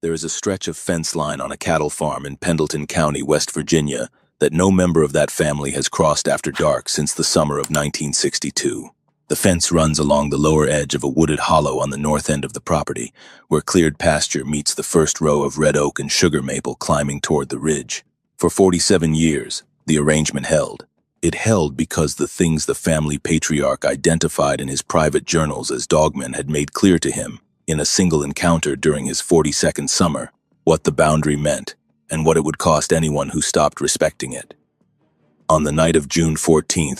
There is a stretch of fence line on a cattle farm in Pendleton County, West Virginia, that no member of that family has crossed after dark since the summer of 1962. The fence runs along the lower edge of a wooded hollow on the north end of the property, where cleared pasture meets the first row of red oak and sugar maple climbing toward the ridge. For 47 years, the arrangement held. It held because the things the family patriarch identified in his private journals as dogmen had made clear to him, in a single encounter during his 42nd summer, what the boundary meant and what it would cost anyone who stopped respecting it. On the night of June 14,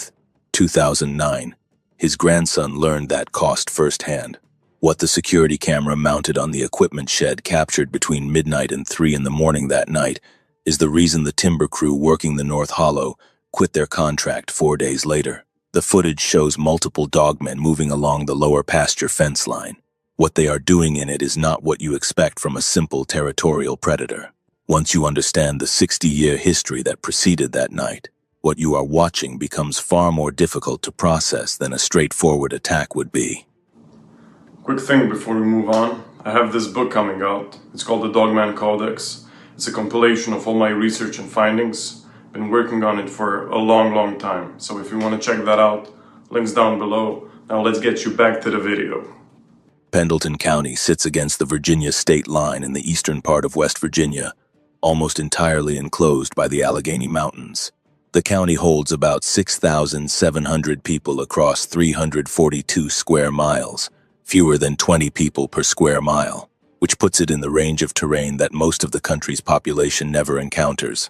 2009, his grandson learned that cost firsthand. What the security camera mounted on the equipment shed captured between midnight and 3 in the morning that night is the reason the timber crew working the North Hollow quit their contract 4 days later. The footage shows multiple dogmen moving along the lower pasture fence line. What they are doing in it is not what you expect from a simple territorial predator. Once you understand the 60-year history that preceded that night, what you are watching becomes far more difficult to process than a straightforward attack would be. Quick thing before we move on, I have this book coming out. It's called the DOGMEN Codex. It's a compilation of all my research and findings. Been working on it for a long time, so if you want to check that out, links down below. Now let's get you back to the video. Pendleton County sits against the Virginia state line in the eastern part of West Virginia, almost entirely enclosed by the Allegheny Mountains. The county holds about 6,700 people across 342 square miles, fewer than 20 people per square mile, which puts it in the range of terrain that most of the country's population never encounters.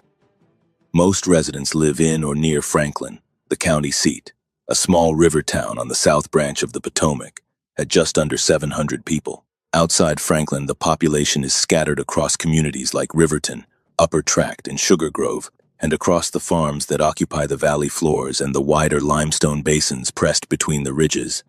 Most residents live in or near Franklin, the county seat, a small river town on the south branch of the Potomac, at just under 700 people. Outside Franklin, the population is scattered across communities like Riverton, Upper Tract, and Sugar Grove, and across the farms that occupy the valley floors and the wider limestone basins pressed between the ridges.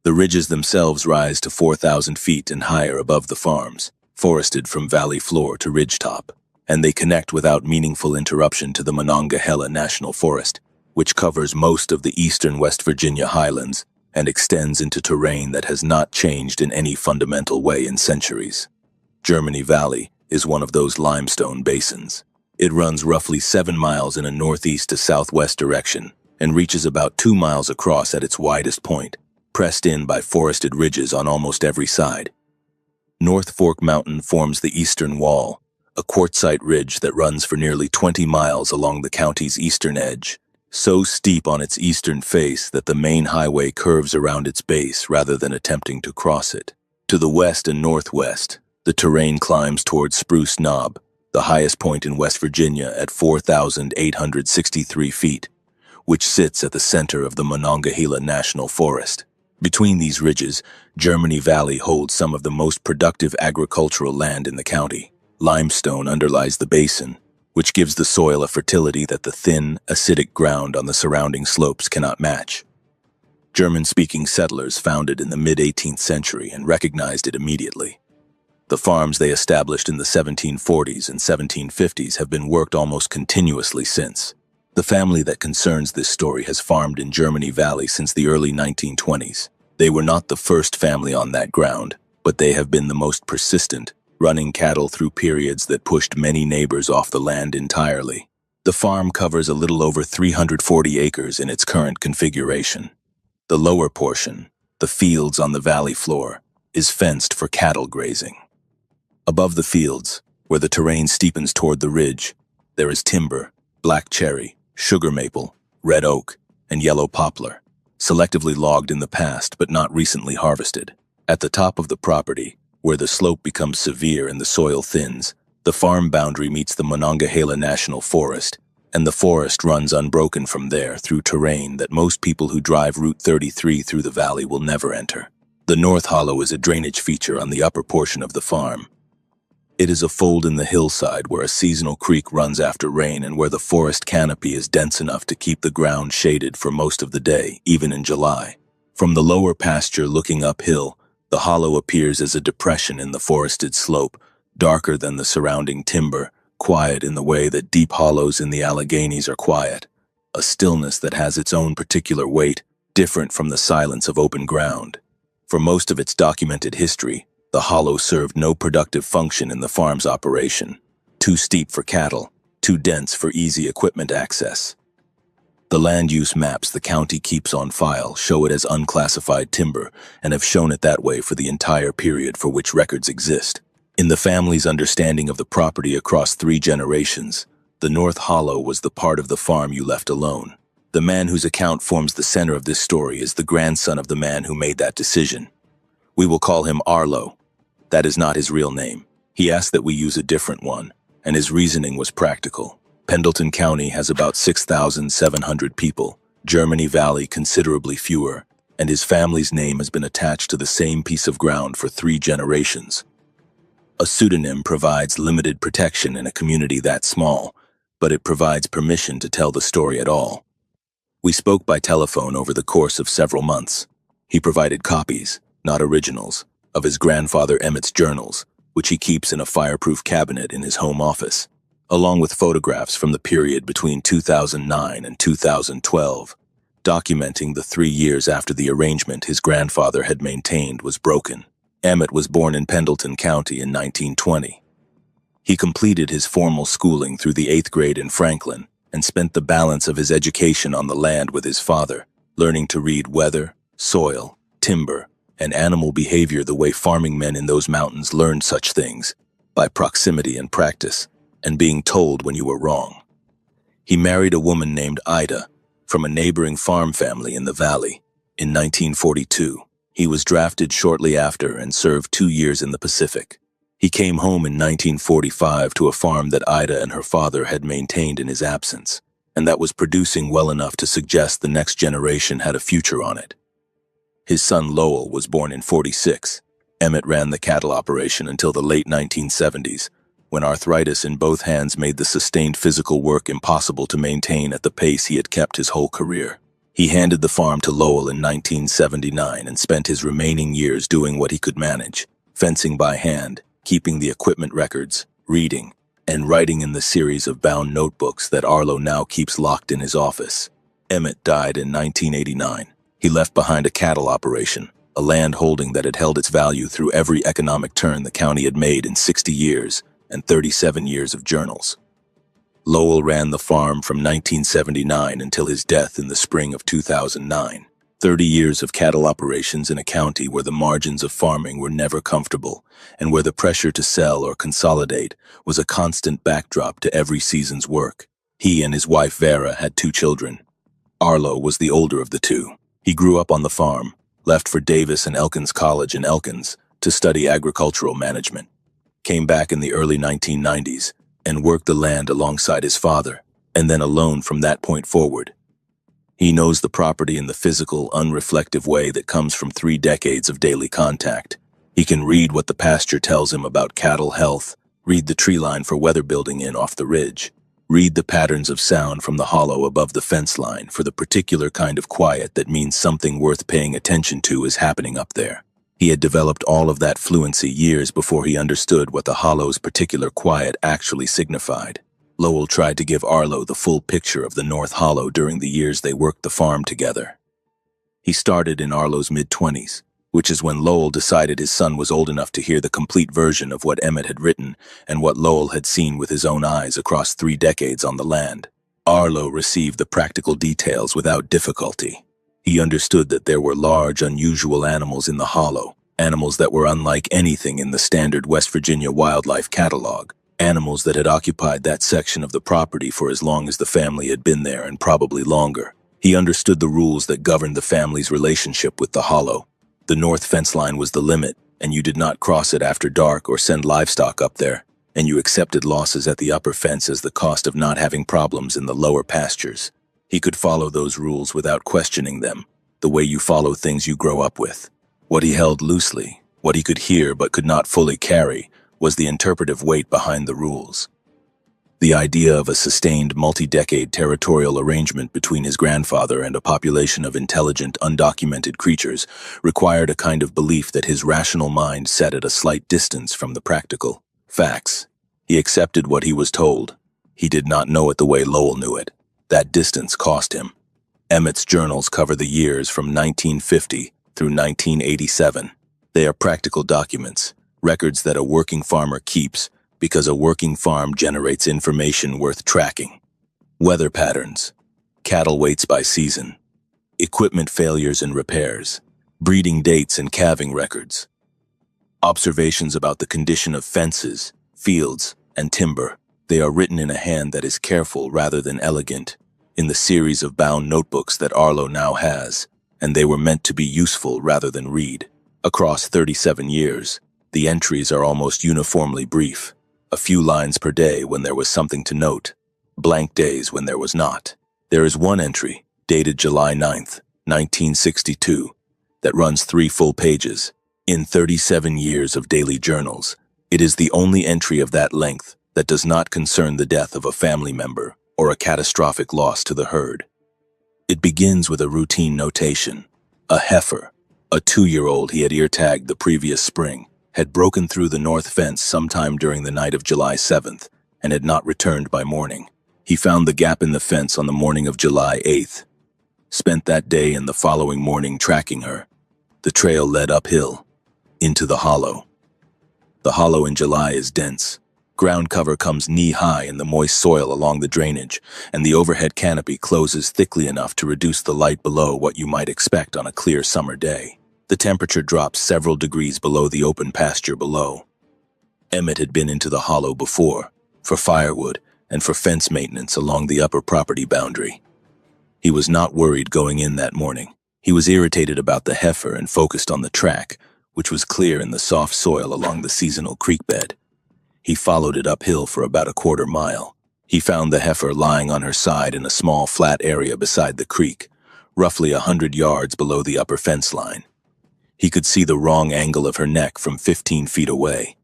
The ridges themselves rise to 4,000 feet and higher above the farms, forested from valley floor to ridgetop, and they connect without meaningful interruption to the Monongahela National Forest, which covers most of the eastern West Virginia highlands and extends into terrain that has not changed in any fundamental way in centuries. Germany Valley is one of those limestone basins. It runs roughly 7 miles in a northeast to southwest direction and reaches about 2 miles across at its widest point, pressed in by forested ridges on almost every side. North Fork Mountain forms the eastern wall, a quartzite ridge that runs for nearly 20 miles along the county's eastern edge, so steep on its eastern face that the main highway curves around its base rather than attempting to cross it. To the west and northwest, the terrain climbs towards Spruce Knob, the highest point in West Virginia at 4,863 feet, which sits at the center of the Monongahela National Forest. Between these ridges, Germany Valley holds some of the most productive agricultural land in the county. Limestone underlies the basin, which gives the soil a fertility that the thin, acidic ground on the surrounding slopes cannot match. German-speaking settlers found it in the mid-18th century and recognized it immediately. The farms they established in the 1740s and 1750s have been worked almost continuously since. The family that concerns this story has farmed in Germany Valley since the early 1920s. They were not the first family on that ground, but they have been the most persistent, running cattle through periods that pushed many neighbors off the land entirely. The farm covers a little over 340 acres in its current configuration. The lower portion, the fields on the valley floor, is fenced for cattle grazing. Above the fields, where the terrain steepens toward the ridge, there is timber, black cherry, sugar maple, red oak, and yellow poplar, selectively logged in the past but not recently harvested. At the top of the property, where the slope becomes severe and the soil thins, the farm boundary meets the Monongahela National Forest, and the forest runs unbroken from there through terrain that most people who drive Route 33 through the valley will never enter. The North Hollow is a drainage feature on the upper portion of the farm. It is a fold in the hillside where a seasonal creek runs after rain and where the forest canopy is dense enough to keep the ground shaded for most of the day, even in July. From the lower pasture looking uphill, the hollow appears as a depression in the forested slope, darker than the surrounding timber, quiet in the way that deep hollows in the Alleghenies are quiet, a stillness that has its own particular weight, different from the silence of open ground. For most of its documented history, The hollow served no productive function in the farm's operation. Too steep for cattle, too dense for easy equipment access. The land use maps the county keeps on file show it as unclassified timber and have shown it that way for the entire period for which records exist. In the family's understanding of the property across 3 generations, the North Hollow was the part of the farm you left alone. The man whose account forms the center of this story is the grandson of the man who made that decision. We will call him Arlo. That is not his real name. He asked that we use a different one, and his reasoning was practical. Pendleton County has about 6,700 people, Germany Valley considerably fewer, and his family's name has been attached to the same piece of ground for 3 generations. A pseudonym provides limited protection in a community that small, but it provides permission to tell the story at all. We spoke by telephone over the course of several months. He provided copies, not originals, of his grandfather Emmett's journals, which he keeps in a fireproof cabinet in his home office, along with photographs from the period between 2009 and 2012, documenting the 3 years after the arrangement his grandfather had maintained was broken. Emmett was born in Pendleton County in 1920. He completed his formal schooling through the 8th grade in Franklin and spent the balance of his education on the land with his father, learning to read weather, soil, timber, and animal behavior the way farming men in those mountains learned such things, by proximity and practice, and being told when you were wrong. He married a woman named Ida from a neighboring farm family in the valley. In 1942, he was drafted shortly after and served 2 years in the Pacific. He came home in 1945 to a farm that Ida and her father had maintained in his absence, and that was producing well enough to suggest the next generation had a future on it. His son Lowell was born in '46. Emmett ran the cattle operation until the late 1970s, when arthritis in both hands made the sustained physical work impossible to maintain at the pace he had kept his whole career. He handed the farm to Lowell in 1979 and spent his remaining years doing what he could manage, fencing by hand, keeping the equipment records, reading, and writing in the series of bound notebooks that Arlo now keeps locked in his office. Emmett died in 1989. He left behind a cattle operation, a land holding that had held its value through every economic turn the county had made in 60 years and 37 years of journals. Lowell ran the farm from 1979 until his death in the spring of 2009. 30 years of cattle operations in a county where the margins of farming were never comfortable and where the pressure to sell or consolidate was a constant backdrop to every season's work. He and his wife Vera had 2 children. Arlo was the older of the 2. He grew up on the farm, left for Davis and Elkins College in Elkins to study agricultural management, came back in the early 1990s, and worked the land alongside his father, and then alone from that point forward. He knows the property in the physical, unreflective way that comes from 3 decades of daily contact. He can read what the pasture tells him about cattle health, read the tree line for weather building in off the ridge, read the patterns of sound from the hollow above the fence line for the particular kind of quiet that means something worth paying attention to is happening up there. He had developed all of that fluency years before he understood what the hollow's particular quiet actually signified. Lowell tried to give Arlo the full picture of the North Hollow during the years they worked the farm together. He started in Arlo's mid-20s, which is when Lowell decided his son was old enough to hear the complete version of what Emmett had written and what Lowell had seen with his own eyes across 3 decades on the land. Arlo received the practical details without difficulty. He understood that there were large, unusual animals in the hollow, animals that were unlike anything in the standard West Virginia wildlife catalog, animals that had occupied that section of the property for as long as the family had been there and probably longer. He understood the rules that governed the family's relationship with the hollow. The north fence line was the limit, and you did not cross it after dark or send livestock up there, and you accepted losses at the upper fence as the cost of not having problems in the lower pastures. He could follow those rules without questioning them, the way you follow things you grow up with. What he held loosely, what he could hear but could not fully carry, was the interpretive weight behind the rules. The idea of a sustained multi-decade territorial arrangement between his grandfather and a population of intelligent, undocumented creatures required a kind of belief that his rational mind set at a slight distance from the practical facts. He accepted what he was told. He did not know it the way Lowell knew it. That distance cost him. Emmett's journals cover the years from 1950 through 1987. They are practical documents, records that a working farmer keeps because a working farm generates information worth tracking. Weather patterns, cattle weights by season, equipment failures and repairs, breeding dates and calving records, observations about the condition of fences, fields, and timber. They are written in a hand that is careful rather than elegant, in the series of bound notebooks that Arlo now has, and they were meant to be useful rather than read. Across 37 years, the entries are almost uniformly brief, a few lines per day when there was something to note, blank days when there was not. There is one entry, dated July 9th, 1962, that runs 3 full pages. In 37 years of daily journals, it is the only entry of that length that does not concern the death of a family member or a catastrophic loss to the herd. It begins with a routine notation. A heifer, a 2-year-old he had ear-tagged the previous spring, had broken through the north fence sometime during the night of July 7th and had not returned by morning. He found the gap in the fence on the morning of July 8th. Spent that day and the following morning tracking her. The trail led uphill, into the hollow. The hollow in July is dense. Ground cover comes knee-high in the moist soil along the drainage, and the overhead canopy closes thickly enough to reduce the light below what you might expect on a clear summer day. The temperature drops several degrees below the open pasture below. Emmett had been into the hollow before, for firewood and for fence maintenance along the upper property boundary. He was not worried going in that morning. He was irritated about the heifer and focused on the track, which was clear in the soft soil along the seasonal creek bed. He followed it uphill for about a quarter mile. He found the heifer lying on her side in a small flat area beside the creek, roughly 100 yards below the upper fence line. He could see the wrong angle of her neck from 15 feet away.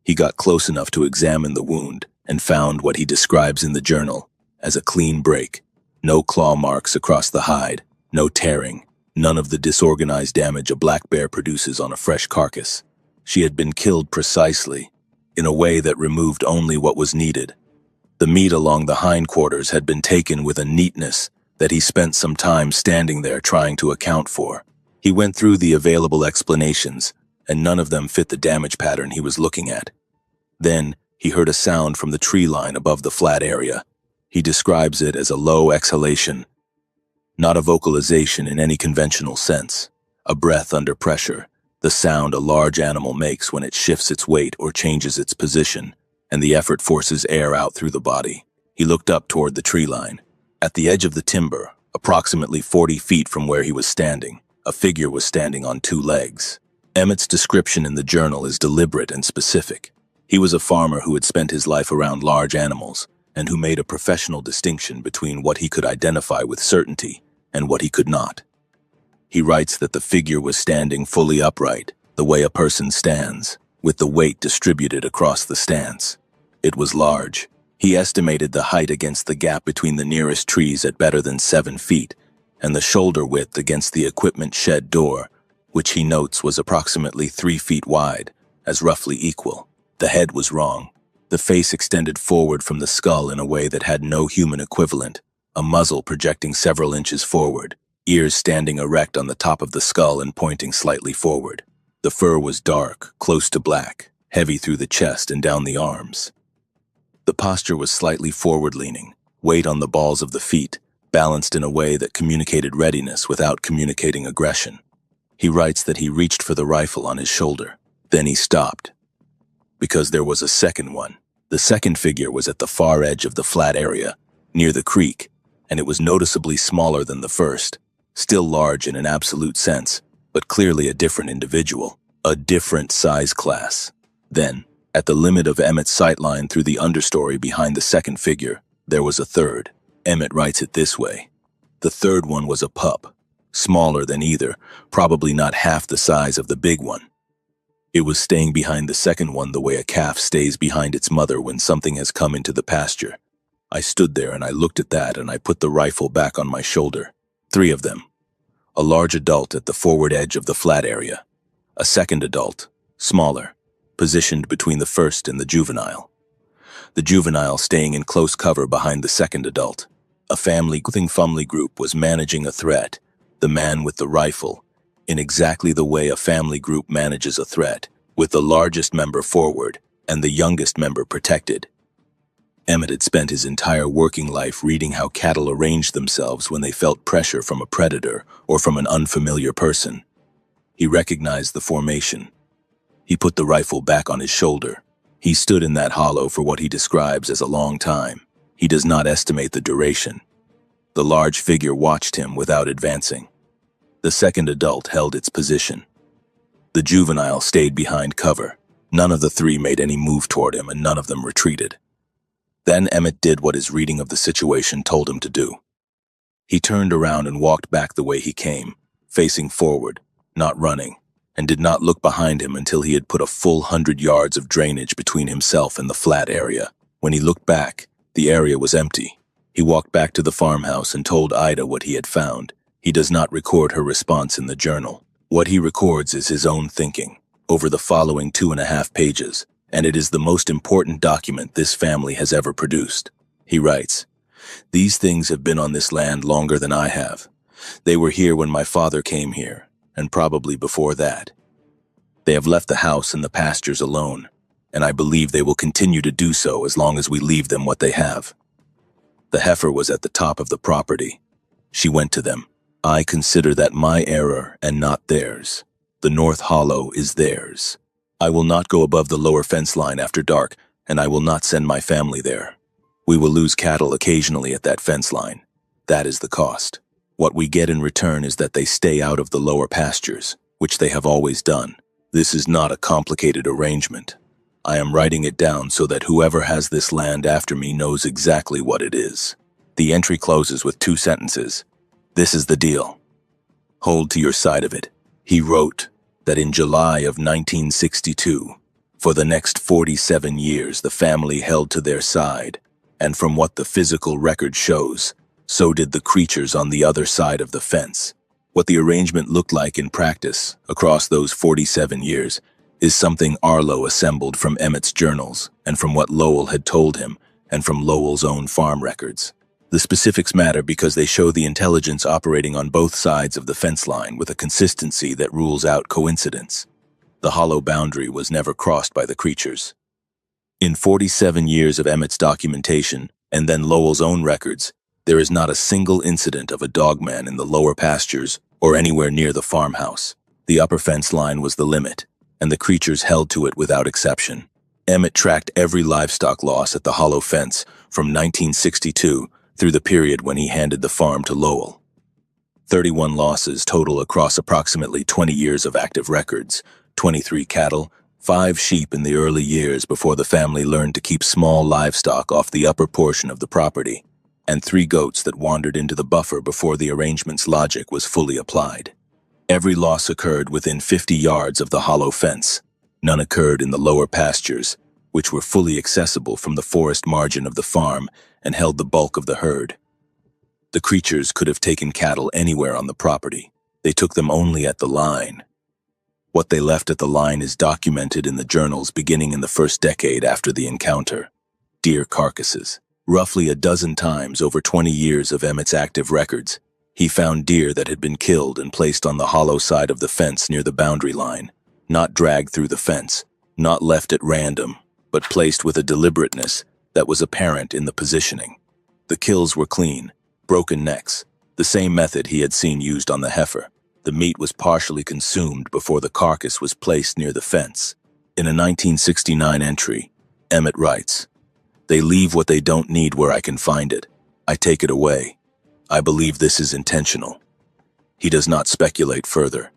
He got close enough to examine the wound and found what he describes in the journal as a clean break. No claw marks across the hide, no tearing, none of the disorganized damage a black bear produces on a fresh carcass. She had been killed precisely, in a way that removed only what was needed. The meat along the hindquarters had been taken with a neatness that he spent some time standing there trying to account for. He went through the available explanations, and none of them fit the damage pattern he was looking at. Then, he heard a sound from the tree line above the flat area. He describes it as a low exhalation, not a vocalization in any conventional sense, a breath under pressure, the sound a large animal makes when it shifts its weight or changes its position, and the effort forces air out through the body. He looked up toward the tree line. At the edge of the timber, approximately 40 feet from where he was standing, a figure was standing on 2 legs. Emmett's description in the journal is deliberate and specific. He was a farmer who had spent his life around large animals, and who made a professional distinction between what he could identify with certainty and what he could not. He writes that the figure was standing fully upright, the way a person stands, with the weight distributed across the stance. It was large. He estimated the height against the gap between the nearest trees at better than 7 feet, and the shoulder width against the equipment shed door, which he notes was approximately 3 feet wide, as roughly equal. The head was wrong. The face extended forward from the skull in a way that had no human equivalent, a muzzle projecting several inches forward, ears standing erect on the top of the skull and pointing slightly forward. The fur was dark, close to black, heavy through the chest and down the arms. The posture was slightly forward-leaning, weight on the balls of the feet, balanced in a way that communicated readiness without communicating aggression. He writes that he reached for the rifle on his shoulder. Then he stopped, because there was a second one. The second figure was at the far edge of the flat area, near the creek, and it was noticeably smaller than the first, still large in an absolute sense, but clearly a different individual, a different size class. Then, at the limit of Emmett's sightline through the understory behind the second figure, there was a third. Emmett writes it this way. The third one was a pup, smaller than either, probably not half the size of the big one. It was staying behind the second one the way a calf stays behind its mother when something has come into the pasture. I stood there and I looked at that and I put the rifle back on my shoulder. 3 of them. A large adult at the forward edge of the flat area. A second adult, smaller, positioned between the first and the juvenile. The juvenile staying in close cover behind the second adult. A family group was managing a threat, the man with the rifle, in exactly the way a family group manages a threat, with the largest member forward and the youngest member protected. Emmett had spent his entire working life reading how cattle arranged themselves when they felt pressure from a predator or from an unfamiliar person. He recognized the formation. He put the rifle back on his shoulder. He stood in that hollow for what he describes as a long time. He does not estimate the duration. The large figure watched him without advancing. The second adult held its position. The juvenile stayed behind cover. None of the three made any move toward him, and none of them retreated. Then Emmett did what his reading of the situation told him to do. He turned around and walked back the way he came, facing forward, not running, and did not look behind him until he had put a full 100 yards of drainage between himself and the flat area. When he looked back, the area was empty. He walked back to the farmhouse and told Ida what he had found. He does not record her response in the journal. What he records is his own thinking, over the following 2.5 pages, and it is the most important document this family has ever produced. He writes, "These things have been on this land longer than I have. They were here when my father came here, and probably before that. They have left the house and the pastures alone, and I believe they will continue to do so as long as we leave them what they have. The heifer was at the top of the property. She went to them. I consider that my error and not theirs. The North Hollow is theirs. I will not go above the lower fence line after dark, and I will not send my family there. We will lose cattle occasionally at that fence line. That is the cost. What we get in return is that they stay out of the lower pastures, which they have always done. This is not a complicated arrangement. I am writing it down so that whoever has this land after me knows exactly what it is." The entry closes with 2 sentences. This is the deal. Hold to your side of it. He wrote that in July of 1962, for the next 47 years, the family held to their side, and from what the physical record shows, so did the creatures on the other side of the fence. What the arrangement looked like in practice across those 47 years is something Arlo assembled from Emmett's journals and from what Lowell had told him and from Lowell's own farm records. The specifics matter because they show the intelligence operating on both sides of the fence line with a consistency that rules out coincidence. The hollow boundary was never crossed by the creatures. In 47 years of Emmett's documentation, and then Lowell's own records, there is not a single incident of a dogman in the lower pastures or anywhere near the farmhouse. The upper fence line was the limit, and the creatures held to it without exception. Emmett tracked every livestock loss at the hollow fence from 1962 through the period when he handed the farm to Lowell. 31 losses total across approximately 20 years of active records, 23 cattle, 5 sheep in the early years before the family learned to keep small livestock off the upper portion of the property, and 3 goats that wandered into the buffer before the arrangement's logic was fully applied. Every loss occurred within 50 yards of the hollow fence. None occurred in the lower pastures, which were fully accessible from the forest margin of the farm and held the bulk of the herd. The creatures could have taken cattle anywhere on the property. They took them only at the line. What they left at the line is documented in the journals beginning in the first decade after the encounter. Deer carcasses. Roughly a dozen times over 20 years of Emmett's active records, he found deer that had been killed and placed on the hollow side of the fence near the boundary line, not dragged through the fence, not left at random, but placed with a deliberateness that was apparent in the positioning. The kills were clean, broken necks, the same method he had seen used on the heifer. The meat was partially consumed before the carcass was placed near the fence. In a 1969 entry, Emmett writes, "They leave what they don't need where I can find it. I take it away. I believe this is intentional." He does not speculate further.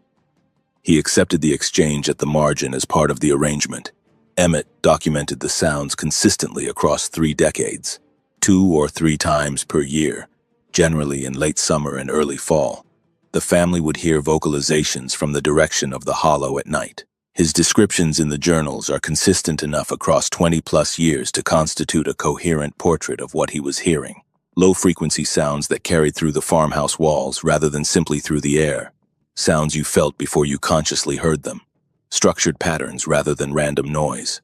He accepted the exchange at the margin as part of the arrangement. Emmett documented the sounds consistently across 3 decades, 2 or 3 times per year, generally in late summer and early fall. The family would hear vocalizations from the direction of the hollow at night. His descriptions in the journals are consistent enough across 20-plus years to constitute a coherent portrait of what he was hearing. Low-frequency sounds that carried through the farmhouse walls rather than simply through the air. Sounds you felt before you consciously heard them. Structured patterns rather than random noise.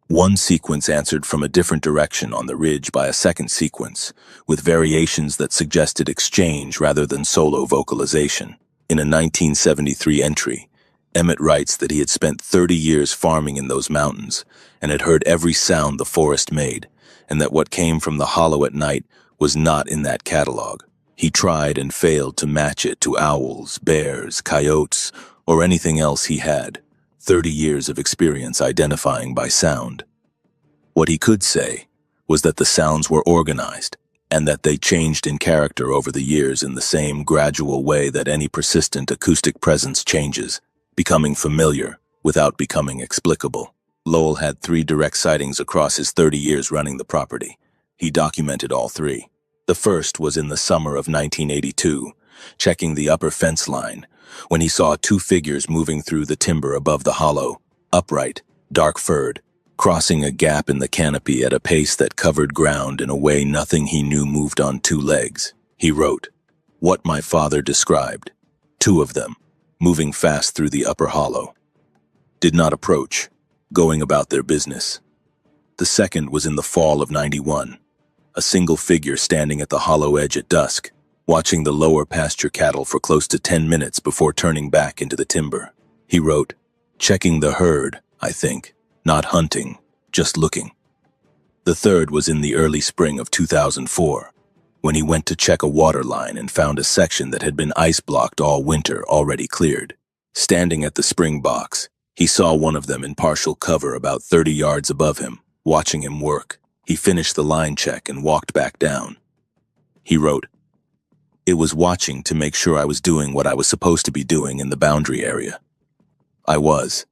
One sequence answered from a different direction on the ridge by a second sequence, with variations that suggested exchange rather than solo vocalization. In a 1973 entry, Emmett writes that he had spent 30 years farming in those mountains and had heard every sound the forest made, and that what came from the hollow at night was not in that catalog. He tried and failed to match it to owls, bears, coyotes, or anything else he had. 30 years of experience identifying by sound. What he could say was that the sounds were organized, and that they changed in character over the years in the same gradual way that any persistent acoustic presence changes, becoming familiar without becoming explicable. Lowell had 3 direct sightings across his 30 years running the property. He documented all 3. The first was in the summer of 1982, checking the upper fence line, when he saw 2 figures moving through the timber above the hollow, upright, dark-furred, crossing a gap in the canopy at a pace that covered ground in a way nothing he knew moved on 2 legs. He wrote, "What my father described, 2 of them, moving fast through the upper hollow. Did not approach, going about their business." The second was in the fall of '91, a single figure standing at the hollow edge at dusk, watching the lower pasture cattle for close to 10 minutes before turning back into the timber. He wrote, "Checking the herd, I think, not hunting, just looking." The third was in the early spring of 2004, when he went to check a water line and found a section that had been ice-blocked all winter already cleared. Standing at the spring box, he saw one of them in partial cover about 30 yards above him, watching him work. He finished the line check and walked back down. He wrote, "It was watching to make sure I was doing what I was supposed to be doing in the boundary area. I was.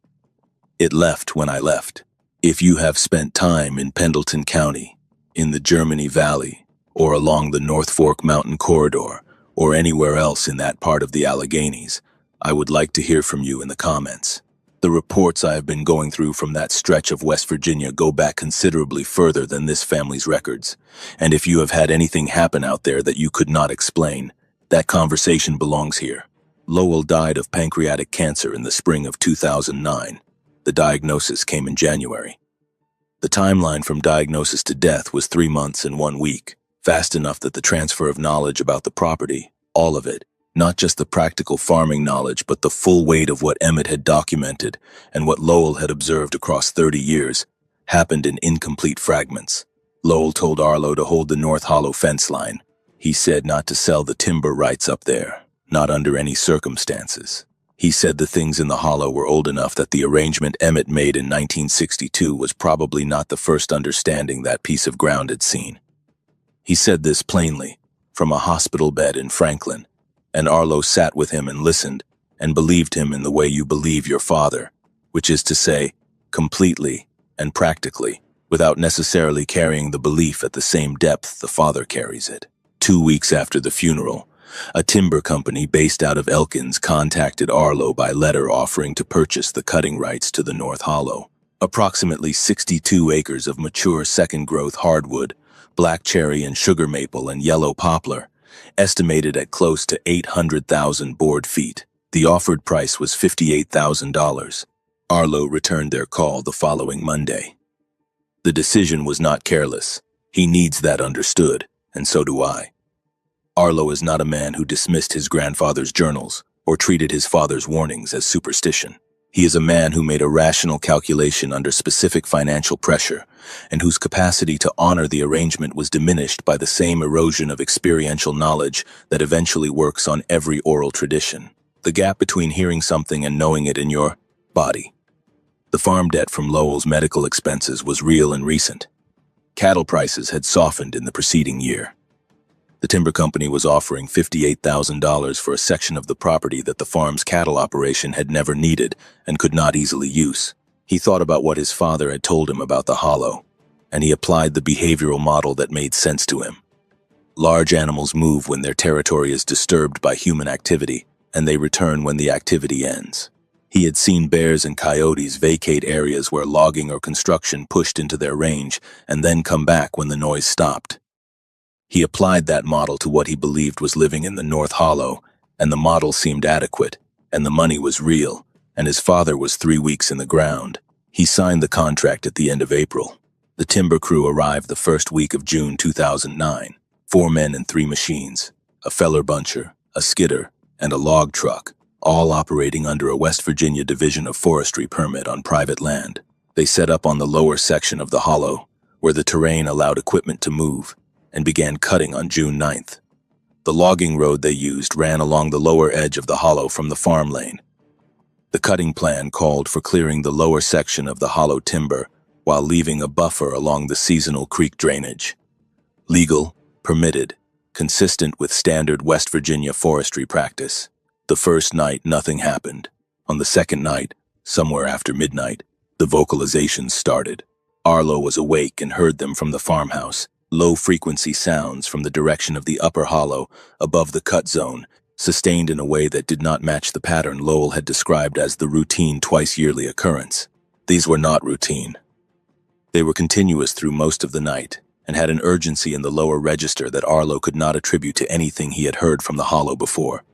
It left when I left. If you have spent time in Pendleton County, in the Germany Valley, or along the North Fork Mountain Corridor, or anywhere else in that part of the Alleghenies, I would like to hear from you in the comments. The reports I have been going through from that stretch of West Virginia go back considerably further than this family's records, and if you have had anything happen out there that you could not explain, that conversation belongs here." Lowell died of pancreatic cancer in the spring of 2009. The diagnosis came in January. The timeline from diagnosis to death was 3 months and 1 week, fast enough that the transfer of knowledge about the property, all of it, not just the practical farming knowledge, but the full weight of what Emmett had documented and what Lowell had observed across 30 years, happened in incomplete fragments. Lowell told Arlo to hold the North Hollow fence line. He said not to sell the timber rights up there, not under any circumstances. He said the things in the hollow were old enough that the arrangement Emmett made in 1962 was probably not the first understanding that piece of ground had seen. He said this plainly, from a hospital bed in Franklin, and Arlo sat with him and listened, and believed him in the way you believe your father, which is to say, completely and practically, without necessarily carrying the belief at the same depth the father carries it. 2 weeks after the funeral, a timber company based out of Elkins contacted Arlo by letter offering to purchase the cutting rights to the North Hollow. Approximately 62 acres of mature second-growth hardwood, black cherry and sugar maple and yellow poplar, estimated at close to 800,000 board feet. The offered price was $58,000. Arlo returned their call the following Monday. The decision was not careless. He needs that understood, and so do I. Arlo is not a man who dismissed his grandfather's journals or treated his father's warnings as superstition. He is a man who made a rational calculation under specific financial pressure, and whose capacity to honor the arrangement was diminished by the same erosion of experiential knowledge that eventually works on every oral tradition. The gap between hearing something and knowing it in your body. The farm debt from Lowell's medical expenses was real and recent. Cattle prices had softened in the preceding year. The timber company was offering $58,000 for a section of the property that the farm's cattle operation had never needed and could not easily use. He thought about what his father had told him about the hollow, and he applied the behavioral model that made sense to him. Large animals move when their territory is disturbed by human activity, and they return when the activity ends. He had seen bears and coyotes vacate areas where logging or construction pushed into their range and then come back when the noise stopped. He applied that model to what he believed was living in the North Hollow, and the model seemed adequate, and the money was real, and his father was 3 weeks in the ground. He signed the contract at the end of April. The timber crew arrived the first week of June 2009, 4 men and 3 machines, a feller buncher, a skidder, and a log truck, all operating under a West Virginia Division of Forestry permit on private land. They set up on the lower section of the hollow, where the terrain allowed equipment to move, and began cutting on June 9th. The logging road they used ran along the lower edge of the hollow from the farm lane. The cutting plan called for clearing the lower section of the hollow timber while leaving a buffer along the seasonal creek drainage. Legal, permitted, consistent with standard West Virginia forestry practice. The first night, nothing happened. On the second night, somewhere after midnight, the vocalizations started. Arlo was awake and heard them from the farmhouse, low-frequency sounds from the direction of the upper hollow above the cut zone, sustained in a way that did not match the pattern Lowell had described as the routine twice-yearly occurrence. These were not routine. They were continuous through most of the night, and had an urgency in the lower register that Arlo could not attribute to anything he had heard from the hollow before.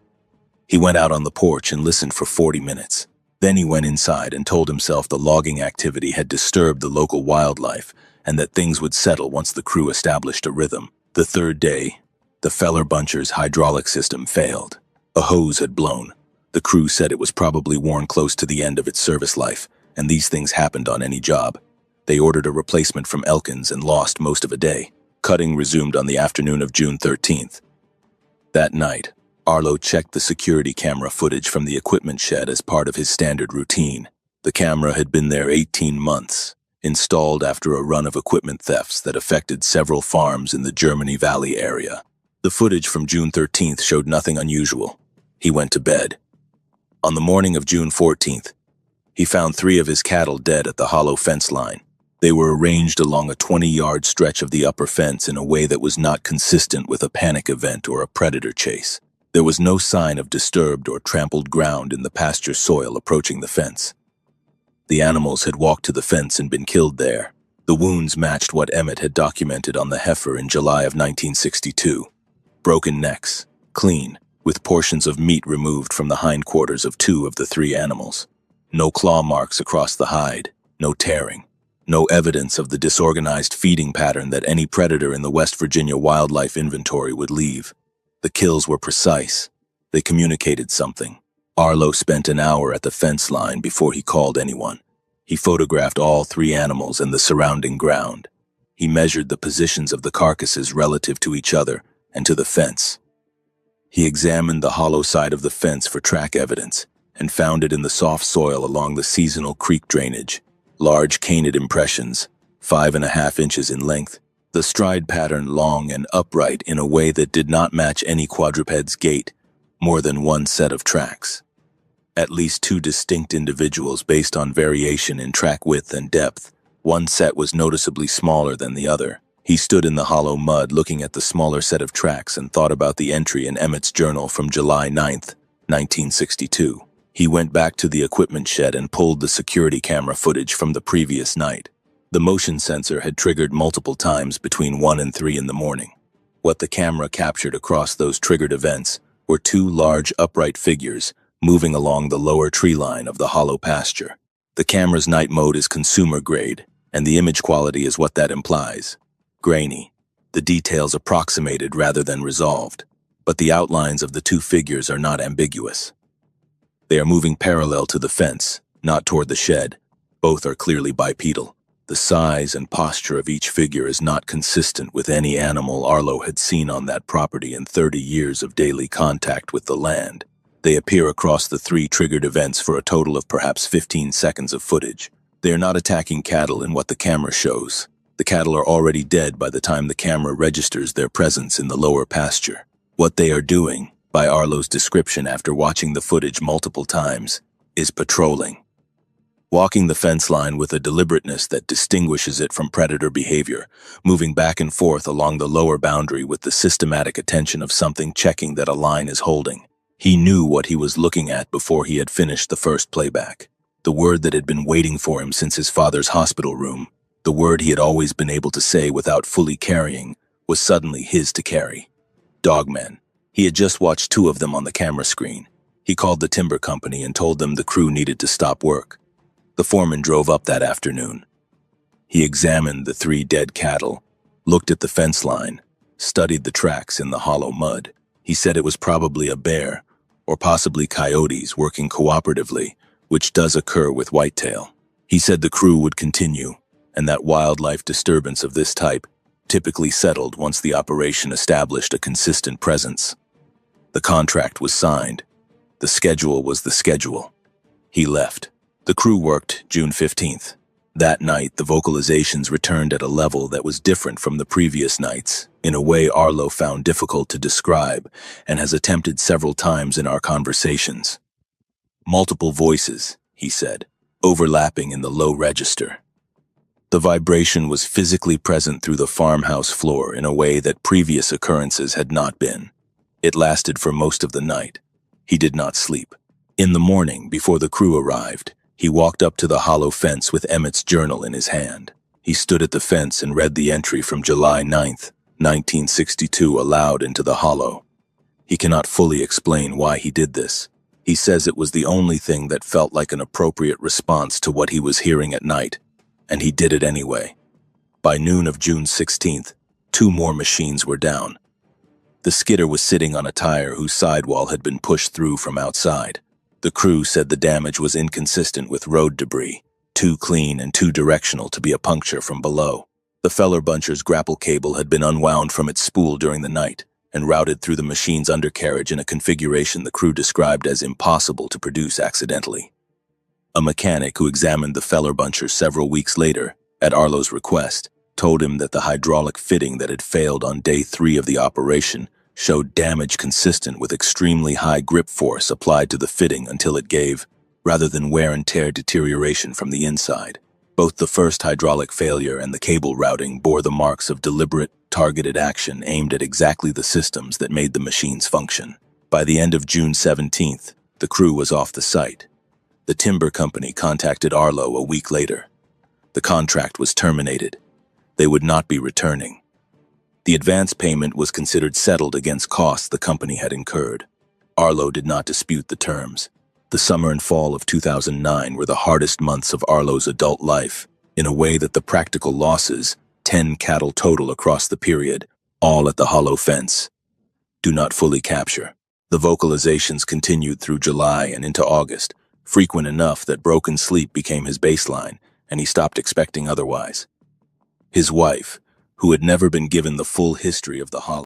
He went out on the porch and listened for 40 minutes. Then he went inside and told himself the logging activity had disturbed the local wildlife and that things would settle once the crew established a rhythm. The third day, the Feller Buncher's hydraulic system failed. A hose had blown. The crew said it was probably worn close to the end of its service life, and these things happened on any job. They ordered a replacement from Elkins and lost most of a day. Cutting resumed on the afternoon of June 13th. That night, Arlo checked the security camera footage from the equipment shed as part of his standard routine. The camera had been there 18 months, installed after a run of equipment thefts that affected several farms in the Germany Valley area. The footage from June 13th showed nothing unusual. He went to bed. On the morning of June 14th, he found 3 of his cattle dead at the hollow fence line. They were arranged along a 20-yard stretch of the upper fence in a way that was not consistent with a panic event or a predator chase. There was no sign of disturbed or trampled ground in the pasture soil approaching the fence. The animals had walked to the fence and been killed there. The wounds matched what Emmett had documented on the heifer in July of 1962. Broken necks, clean, with portions of meat removed from the hindquarters of 2 of the 3 animals. No claw marks across the hide, no tearing. No evidence of the disorganized feeding pattern that any predator in the West Virginia wildlife inventory would leave. The kills were precise. They communicated something. Arlo spent an hour at the fence line before he called anyone. He photographed all 3 animals and the surrounding ground. He measured the positions of the carcasses relative to each other and to the fence. He examined the hollow side of the fence for track evidence and found it in the soft soil along the seasonal creek drainage. Large canid impressions, 5.5 inches in length. The stride pattern long and upright in a way that did not match any quadruped's gait, more than 1 set of tracks. At least 2 distinct individuals based on variation in track width and depth. One set was noticeably smaller than the other. He stood in the hollow mud looking at the smaller set of tracks and thought about the entry in Emmett's journal from July 9th, 1962. He went back to the equipment shed and pulled the security camera footage from the previous night. The motion sensor had triggered multiple times between 1 and 3 in the morning. What the camera captured across those triggered events were 2 large upright figures moving along the lower tree line of the hollow pasture. The camera's night mode is consumer grade, and the image quality is what that implies. Grainy. The details approximated rather than resolved, but the outlines of the 2 figures are not ambiguous. They are moving parallel to the fence, not toward the shed. Both are clearly bipedal. The size and posture of each figure is not consistent with any animal Arlo had seen on that property in 30 years of daily contact with the land. They appear across the 3 triggered events for a total of perhaps 15 seconds of footage. They are not attacking cattle in what the camera shows. The cattle are already dead by the time the camera registers their presence in the lower pasture. What they are doing, by Arlo's description after watching the footage multiple times, is patrolling. Walking the fence line with a deliberateness that distinguishes it from predator behavior, moving back and forth along the lower boundary with the systematic attention of something checking that a line is holding. He knew what he was looking at before he had finished the first playback. The word that had been waiting for him since his father's hospital room, the word he had always been able to say without fully carrying, was suddenly his to carry. Dogmen. He had just watched 2 of them on the camera screen. He called the timber company and told them the crew needed to stop work. The foreman drove up that afternoon. He examined the 3 dead cattle, looked at the fence line, studied the tracks in the hollow mud. He said it was probably a bear, or possibly coyotes working cooperatively, which does occur with whitetail. He said the crew would continue, and that wildlife disturbance of this type typically settled once the operation established a consistent presence. The contract was signed. The schedule was the schedule. He left. The crew worked June 15th. That night, the vocalizations returned at a level that was different from the previous nights, in a way Arlo found difficult to describe and has attempted several times in our conversations. Multiple voices, he said, overlapping in the low register. The vibration was physically present through the farmhouse floor in a way that previous occurrences had not been. It lasted for most of the night. He did not sleep. In the morning, before the crew arrived, he walked up to the hollow fence with Emmett's journal in his hand. He stood at the fence and read the entry from July 9th, 1962 aloud into the hollow. He cannot fully explain why he did this. He says it was the only thing that felt like an appropriate response to what he was hearing at night, and he did it anyway. By noon of June 16th, 2 more machines were down. The skidder was sitting on a tire whose sidewall had been pushed through from outside. The crew said the damage was inconsistent with road debris, too clean and too directional to be a puncture from below. The feller buncher's grapple cable had been unwound from its spool during the night and routed through the machine's undercarriage in a configuration the crew described as impossible to produce accidentally. A mechanic who examined the feller buncher several weeks later, at Arlo's request, told him that the hydraulic fitting that had failed on day 3 of the operation showed damage consistent with extremely high grip force applied to the fitting until it gave, rather than wear and tear deterioration from the inside. Both the first hydraulic failure and the cable routing bore the marks of deliberate, targeted action aimed at exactly the systems that made the machines function. By the end of June 17th, the crew was off the site. The timber company contacted Arlo a week later. The contract was terminated. They would not be returning. The advance payment was considered settled against costs the company had incurred. Arlo did not dispute the terms. The summer and fall of 2009 were the hardest months of Arlo's adult life, in a way that the practical losses, 10 cattle total across the period, all at the hollow fence, do not fully capture. The vocalizations continued through July and into August, frequent enough that broken sleep became his baseline, and he stopped expecting otherwise. His wife, who had never been given the full history of the hollow,